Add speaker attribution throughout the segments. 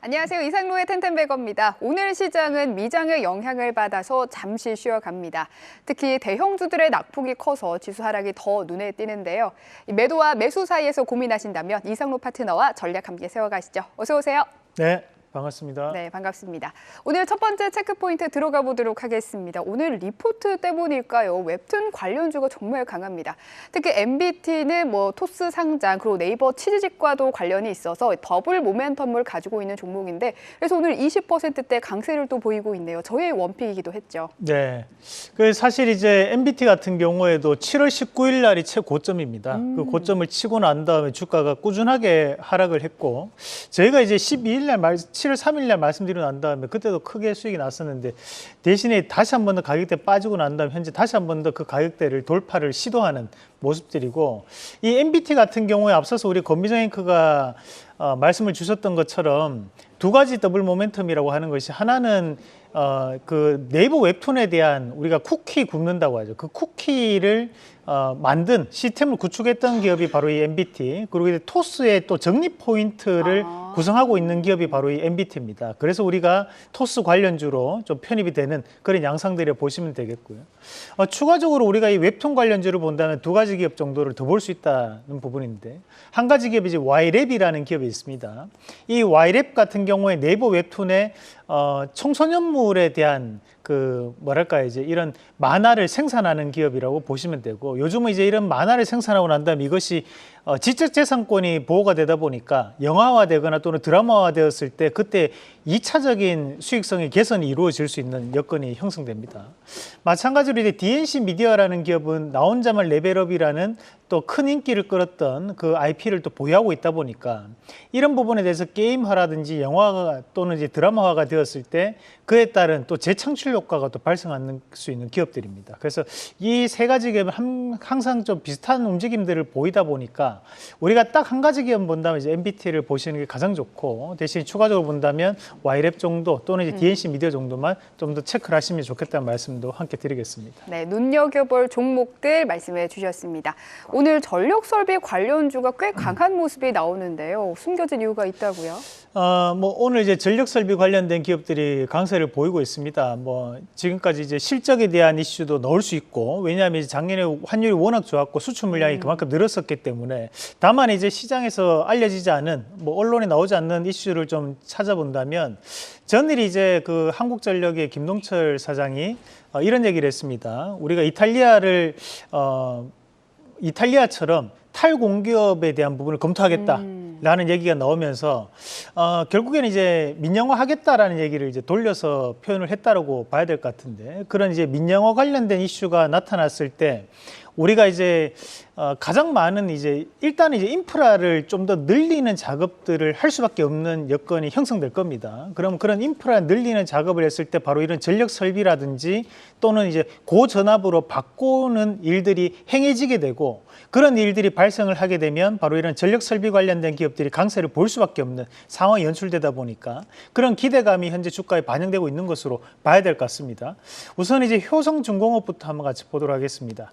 Speaker 1: 안녕하세요. 이상로의 텐텐베거입니다. 오늘 시장은 미장의 영향을 받아서 잠시 쉬어갑니다. 특히 대형주들의 낙폭이 커서 지수 하락이 더 눈에 띄는데요. 매도와 매수 사이에서 고민하신다면 이상로 파트너와 전략 함께 세워가시죠. 어서 오세요.
Speaker 2: 네, 반갑습니다.
Speaker 1: 네, 반갑습니다. 오늘 첫 번째 체크포인트 들어가 보도록 하겠습니다. 오늘 리포트 때문일까요? 웹툰 관련주가 정말 강합니다. 특히 MBT는 토스 상장, 그리고 네이버 치즈직과도 관련이 있어서 더블 모멘텀을 가지고 있는 종목인데, 그래서 오늘 20%대 강세를 또 보이고 있네요. 저의 원픽이기도 했죠.
Speaker 2: 네, 사실 이제 MBT 같은 경우에도 7월 19일 날이 최고점입니다. 그 고점을 치고 난 다음에 주가가 꾸준하게 하락을 했고, 저희가 이제 12일 날 7월 3일 날 말씀드리고 난 다음에 그때도 크게 수익이 났었는데, 대신에 다시 한 번 더 가격대 빠지고 난 다음에 현재 다시 한 번 더 그 가격대를 돌파를 시도하는 모습들이고, 이 MBT 같은 경우에 앞서서 우리 권미정 앵커가 말씀을 주셨던 것처럼 두 가지 더블 모멘텀이라고 하는 것이, 하나는 그 네이버 웹툰에 대한 우리가 쿠키 굽는다고 하죠. 그 쿠키를 만든 시스템을 구축했던 기업이 바로 이 MBT, 그리고 이제 토스의 또 적립 포인트를 구성하고 있는 기업이 바로 이 MBT입니다. 그래서 우리가 토스 관련주로 좀 편입이 되는 그런 양상들을 보시면 되겠고요. 추가적으로 우리가 이 웹툰 관련주를 본다면 두 가지 기업 정도를 더 볼 수 있다는 부분인데, 한 가지 기업이 이제 Y랩이라는 기업이 있습니다. 이 Y랩 같은 경우에 네이버 웹툰의 청소년물에 대한 이제 이런 만화를 생산하는 기업이라고 보시면 되고, 요즘은 이제 이런 만화를 생산하고 난 다음에 이것이 지적재산권이 보호가 되다 보니까 영화화되거나 또는 드라마화 되었을 때 그때 2차적인 수익성의 개선이 이루어질 수 있는 여건이 형성됩니다. 마찬가지로 이제 DNC 미디어라는 기업은 나 혼자만 레벨업이라는 또 큰 인기를 끌었던 그 IP를 또 보유하고 있다 보니까, 이런 부분에 대해서 게임화라든지 영화가 또는 이제 드라마화가 되었을 때 그에 따른 또 재창출 효과가 또 발생할 수 있는 기업들입니다. 그래서 이 세 가지 기업은 항상 좀 비슷한 움직임들을 보이다 보니까, 우리가 딱 한 가지 기업 본다면 이제 MBT를 보시는 게 가장 좋고, 대신 추가적으로 본다면 Y랩 정도 또는 이제 DNC 미디어 정도만 좀 더 체크를 하시면 좋겠다는 말씀도 함께 드리겠습니다.
Speaker 1: 네, 눈여겨볼 종목들 말씀해 주셨습니다. 오늘 전력설비 관련주가 꽤 강한 모습이 나오는데요. 숨겨진 이유가 있다고요?
Speaker 2: 오늘 이제 전력설비 관련된 기업들이 강세를 보이고 있습니다. 지금까지 이제 실적에 대한 이슈도 넣을 수 있고, 왜냐하면 이제 작년에 환율이 워낙 좋았고 수출 물량이 그만큼 늘었었기 때문에, 다만 이제 시장에서 알려지지 않은, 언론에 나오지 않는 이슈를 좀 찾아본다면, 전일이 이제 그 한국전력의 김동철 사장이 이런 얘기를 했습니다. 우리가 이탈리아처럼 탈공기업에 대한 부분을 검토하겠다라는 얘기가 나오면서 결국에는 이제 민영화하겠다라는 얘기를 이제 돌려서 표현을 했다라고 봐야 될 것 같은데, 그런 이제 민영화 관련된 이슈가 나타났을 때 우리가 이제 가장 많은 일단은 인프라를 좀 더 늘리는 작업들을 할 수밖에 없는 여건이 형성될 겁니다. 그럼 그런 인프라 늘리는 작업을 했을 때 바로 이런 전력 설비라든지 또는 이제 고전압으로 바꾸는 일들이 행해지게 되고, 그런 일들이 발생을 하게 되면 바로 이런 전력 설비 관련된 기업들이 강세를 볼 수밖에 없는 상황이 연출되다 보니까, 그런 기대감이 현재 주가에 반영되고 있는 것으로 봐야 될 것 같습니다. 우선 이제 효성중공업부터 한번 같이 보도록 하겠습니다.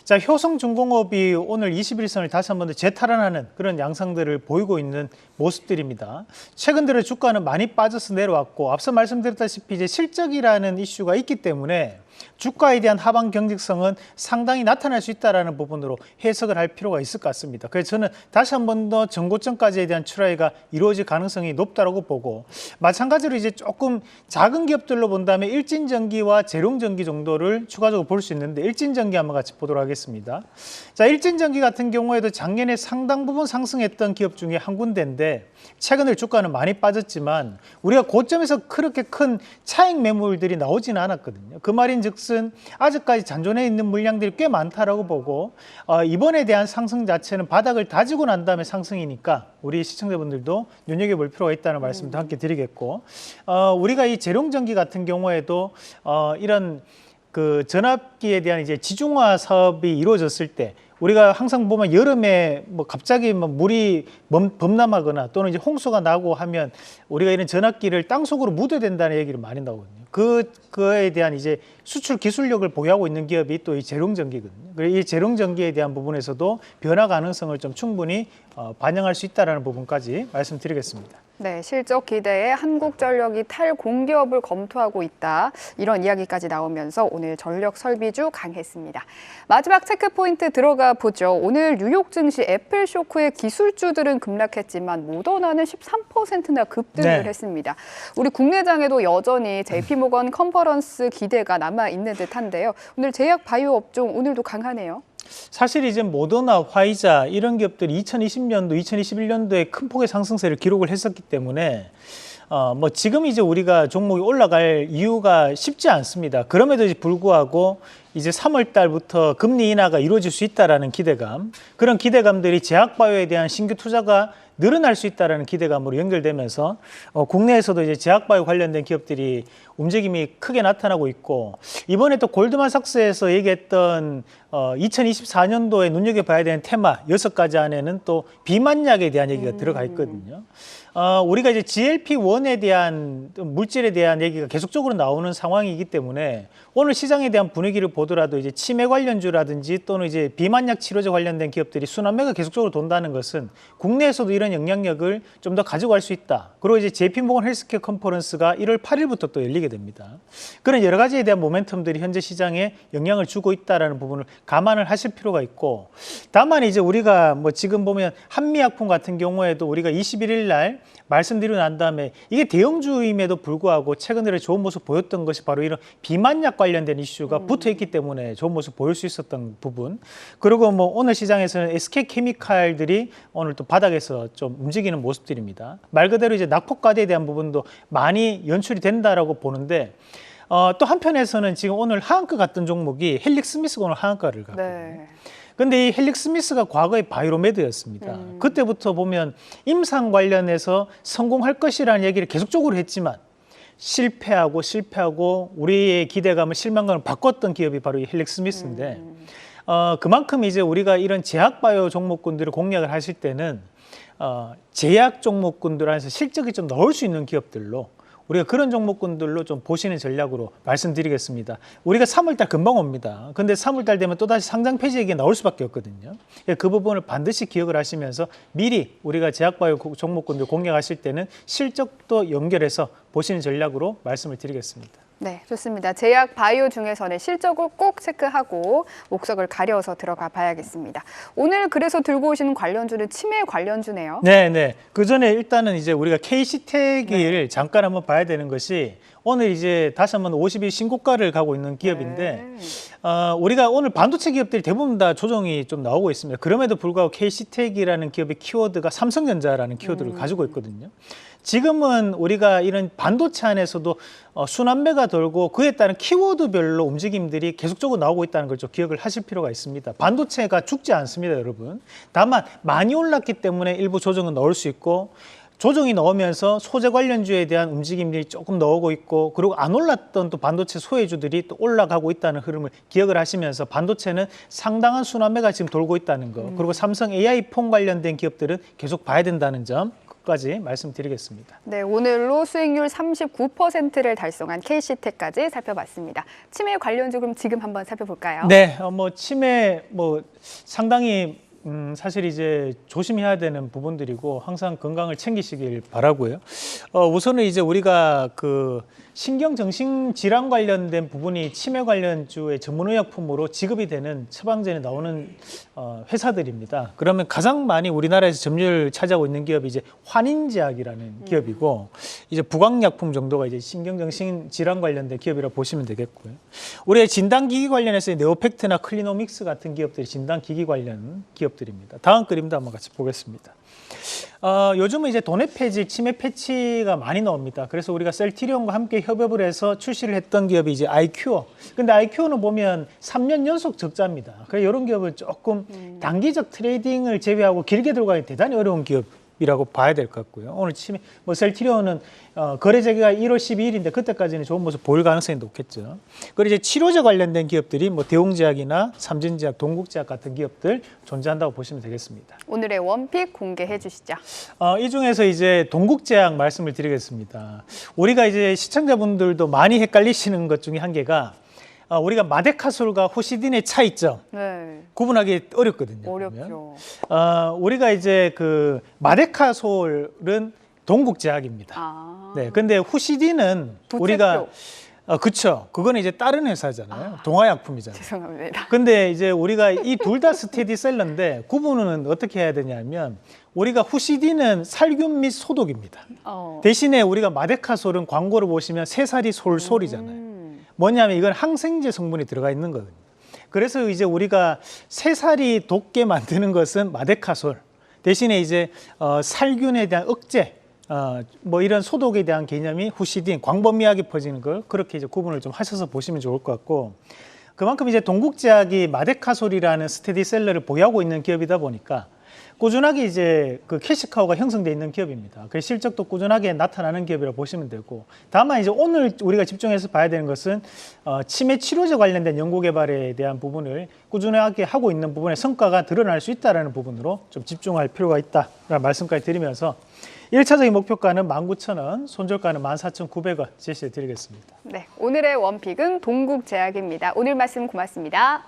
Speaker 2: 자, 효성중공업이 오늘 21선을 다시 한번 더 재탈환하는 그런 양상들을 보이고 있는 모습들입니다. 최근 들어 주가는 많이 빠져서 내려왔고, 앞서 말씀드렸다시피 이제 실적이라는 이슈가 있기 때문에 주가에 대한 하방 경직성은 상당히 나타날 수 있다는 부분으로 해석을 할 필요가 있을 것 같습니다. 그래서 저는 다시 한 번 더 전고점까지에 대한 출하가 이루어질 가능성이 높다고 보고, 마찬가지로 이제 조금 작은 기업들로 본다면 일진전기와 재룡전기 정도를 추가적으로 볼 수 있는데, 일진전기 한번 같이 보도록 하겠습니다. 자, 일진전기 같은 경우에도 작년에 상당 부분 상승했던 기업 중에 한 군데인데, 최근에 주가는 많이 빠졌지만 우리가 고점에서 그렇게 큰 차익 매물들이 나오지는 않았거든요. 그 말인즉슨 아직까지 잔존해 있는 물량들이 꽤 많다라고 보고, 이번에 대한 상승 자체는 바닥을 다지고 난 다음에 상승이니까 우리 시청자분들도 눈여겨볼 필요가 있다는 말씀도 함께 드리겠고, 우리가 이 재룡전기 같은 경우에도 이런 그 전압기에 대한 이제 지중화 사업이 이루어졌을 때, 우리가 항상 보면 여름에 갑자기 물이 범람하거나 또는 이제 홍수가 나고 하면 우리가 이런 전압기를 땅속으로 묻어야 된다는 얘기를 많이 나오거든요. 그거에 대한 이제 수출 기술력을 보유하고 있는 기업이 또 이 재룡전기거든요. 이 재룡전기에 대한 부분에서도 변화 가능성을 좀 충분히 반영할 수 있다는 부분까지 말씀드리겠습니다.
Speaker 1: 네, 실적 기대에 한국전력이 탈공기업을 검토하고 있다. 이런 이야기까지 나오면서 오늘 전력 설비주 강했습니다. 마지막 체크포인트 들어가 보죠. 오늘 뉴욕 증시 애플 쇼크의 기술주들은 급락했지만 모더나는 13%나 급등을
Speaker 2: 네.
Speaker 1: 했습니다. 우리 국내장에도 여전히 JP모건 컨퍼런스 기대가 남아있는 듯한데요. 오늘 제약 바이오 업종 오늘도 강하네요.
Speaker 2: 사실 이제 모더나, 화이자 이런 기업들이 2020년도, 2021년도에 큰 폭의 상승세를 기록을 했었기 때문에 뭐 지금 이제 우리가 종목이 올라갈 이유가 쉽지 않습니다. 그럼에도 불구하고 이제 3월 달부터 금리 인하가 이루어질 수 있다라는 기대감, 그런 기대감들이 제약바이오에 대한 신규 투자가 늘어날 수 있다라는 기대감으로 연결되면서 국내에서도 이제 제약바이오 관련된 기업들이 움직임이 크게 나타나고 있고, 이번에 또 골드만삭스에서 얘기했던 2024년도에 눈여겨봐야 되는 테마 6가지 안에는 또 비만약에 대한 얘기가 들어가 있거든요. 우리가 이제 GLP-1에 대한 물질에 대한 얘기가 계속적으로 나오는 상황이기 때문에 오늘 시장에 대한 분위기를 보더라도 이제 치매 관련주라든지 또는 이제 비만약 치료제 관련된 기업들이 순환매가 계속적으로 돈다는 것은 국내에서도 이런 영향력을 좀 더 가지고 갈 수 있다. 그리고 이제 JP모건 헬스케어 컨퍼런스가 1월 8일부터 또 열리게 됩니다. 그런 여러 가지에 대한 모멘텀들이 현재 시장에 영향을 주고 있다라는 부분을 감안을 하실 필요가 있고, 다만 이제 우리가 뭐 지금 보면 한미약품 같은 경우에도 우리가 21일 날 말씀드리고 난 다음에 이게 대형주임에도 불구하고 최근에 좋은 모습 보였던 것이 바로 이런 비만약 관련된 이슈가 붙어 있기 때문에 좋은 모습 보일 수 있었던 부분. 그리고 뭐 오늘 시장에서는 SK케미칼들이 오늘 또 바닥에서 좀 움직이는 모습들입니다. 말 그대로 이제 낙폭과대에 대한 부분도 많이 연출이 된다라고 보는데, 또 한편에서는 지금 오늘 하한가 갔던 종목이 헬릭스미스가 오늘 하한가를 갔거든요.
Speaker 1: 네.
Speaker 2: 근데 이 헬릭스미스가 과거에 바이로메드였습니다. 그때부터 보면 임상 관련해서 성공할 것이라는 얘기를 계속적으로 했지만 실패하고 우리의 기대감을 실망감을 바꿨던 기업이 바로 이 헬릭스미스인데, 그만큼 이제 우리가 이런 제약바이오 종목군들을 공략을 하실 때는 제약 종목군들 안에서 실적이 좀 넣을 수 있는 기업들로 우리가 그런 종목군들로 좀 보시는 전략으로 말씀드리겠습니다. 우리가 3월달 금방 옵니다. 근데 3월달 되면 또다시 상장 폐지 얘기가 나올 수밖에 없거든요. 그 부분을 반드시 기억을 하시면서 미리 우리가 제약바이오 종목군들 공략하실 때는 실적도 연결해서 보시는 전략으로 말씀을 드리겠습니다.
Speaker 1: 네, 좋습니다. 제약 바이오 중에서는 실적을 꼭 체크하고 목석을 가려서 들어가 봐야겠습니다. 오늘 그래서 들고 오시는 관련주는 치매 관련주네요.
Speaker 2: 네. 그 전에 일단은 이제 우리가 KC텍을 잠깐 한번 봐야 되는 것이 오늘 이제 다시 한번 50일 신고가를 가고 있는 기업인데, 우리가 오늘 반도체 기업들이 대부분 다 조정이 좀 나오고 있습니다. 그럼에도 불구하고 KC텍이라는 기업의 키워드가 삼성전자라는 키워드를 가지고 있거든요. 지금은 우리가 이런 반도체 안에서도 순환매가 돌고 그에 따른 키워드별로 움직임들이 계속적으로 나오고 있다는 걸 좀 기억을 하실 필요가 있습니다. 반도체가 죽지 않습니다, 여러분. 다만 많이 올랐기 때문에 일부 조정은 넣을 수 있고, 조정이 나오면서 소재 관련주에 대한 움직임들이 조금 나오고 있고, 그리고 안 올랐던 또 반도체 소외주들이 또 올라가고 있다는 흐름을 기억을 하시면서 반도체는 상당한 순환매가 지금 돌고 있다는 거, 그리고 삼성 AI폰 관련된 기업들은 계속 봐야 된다는 점 까지 말씀드리겠습니다.
Speaker 1: 네, 오늘로 수익률 39%를 달성한 KC텍까지 살펴봤습니다. 치매 관련주 그럼 지금 한번 살펴볼까요?
Speaker 2: 네, 뭐 치매 상당히 사실 이제 조심해야 되는 부분들이고 항상 건강을 챙기시길 바라고요. 우선은 이제 우리가 그 신경정신 질환 관련된 부분이 치매 관련주의 전문의약품으로 지급이 되는 처방전에 나오는 회사들입니다. 그러면 가장 많이 우리나라에서 점유율을 차지하고 있는 기업이 이제 환인제약이라는 기업이고, 이제 부광약품 정도가 이제 신경정신 질환 관련된 기업이라고 보시면 되겠고요. 우리의 진단기기 관련해서 네오팩트나 클리노믹스 같은 기업들이 진단기기 관련 기업들입니다. 다음 그림도 한번 같이 보겠습니다. 요즘은 이제 도내 폐질, 치매 패치가 많이 나옵니다. 그래서 우리가 셀티리온과 함께 협업을 해서 출시를 했던 기업이 이제 아이큐어. 근데 아이큐어는 보면 3년 연속 적자입니다. 그래서 이런 기업은 조금 단기적 트레이딩을 제외하고 길게 들어가기 대단히 어려운 기업이라고 봐야 될 것 같고요. 오늘 치매, 셀티리온은 거래 재개가 1월 12일인데 그때까지는 좋은 모습 보일 가능성이 높겠죠. 그리고 이제 치료제 관련된 기업들이 대웅제약이나 삼진제약, 동국제약 같은 기업들 존재한다고 보시면 되겠습니다.
Speaker 1: 오늘의 원픽 공개해 주시죠.
Speaker 2: 이 중에서 이제 동국제약 말씀을 드리겠습니다. 우리가 이제 시청자분들도 많이 헷갈리시는 것 중에 한 개가 우리가 마데카솔과 호시딘의 차이점 구분하기 어렵거든요.
Speaker 1: 어렵죠.
Speaker 2: 우리가 이제 그 마데카솔은 동국제약입니다.
Speaker 1: 아.
Speaker 2: 네, 근데 후시딘은 우리가 그쵸. 그거는 이제 다른 회사잖아요. 동화약품이잖아요.
Speaker 1: 죄송합니다.
Speaker 2: 근데 이제 우리가 이 둘 다 스테디셀러인데 구분은 어떻게 해야 되냐면 우리가 후시딘은 살균 및 소독입니다. 대신에 우리가 마데카솔은 광고를 보시면 새살이 솔솔이잖아요. 뭐냐면 이건 항생제 성분이 들어가 있는 거거든요. 그래서 이제 우리가 새살이 돋게 만드는 것은 마데카솔. 대신에 이제 살균에 대한 억제, 뭐 이런 소독에 대한 개념이 후시딘, 광범위하게 퍼지는 걸 그렇게 이제 구분을 좀 하셔서 보시면 좋을 것 같고, 그만큼 이제 동국제약이 마데카솔이라는 스테디셀러를 보유하고 있는 기업이다 보니까 꾸준하게 이제 그 캐시카우가 형성돼 있는 기업입니다. 그 실적도 꾸준하게 나타나는 기업이라고 보시면 되고, 다만 이제 오늘 우리가 집중해서 봐야 되는 것은 치매 치료제 관련된 연구 개발에 대한 부분을 꾸준하게 하고 있는 부분의 성과가 드러날 수 있다는 부분으로 좀 집중할 필요가 있다라는 말씀까지 드리면서 1차적인 목표가는 19,000원, 손절가는 14,900원 제시해 드리겠습니다.
Speaker 1: 네, 오늘의 원픽은 동국제약입니다. 오늘 말씀 고맙습니다.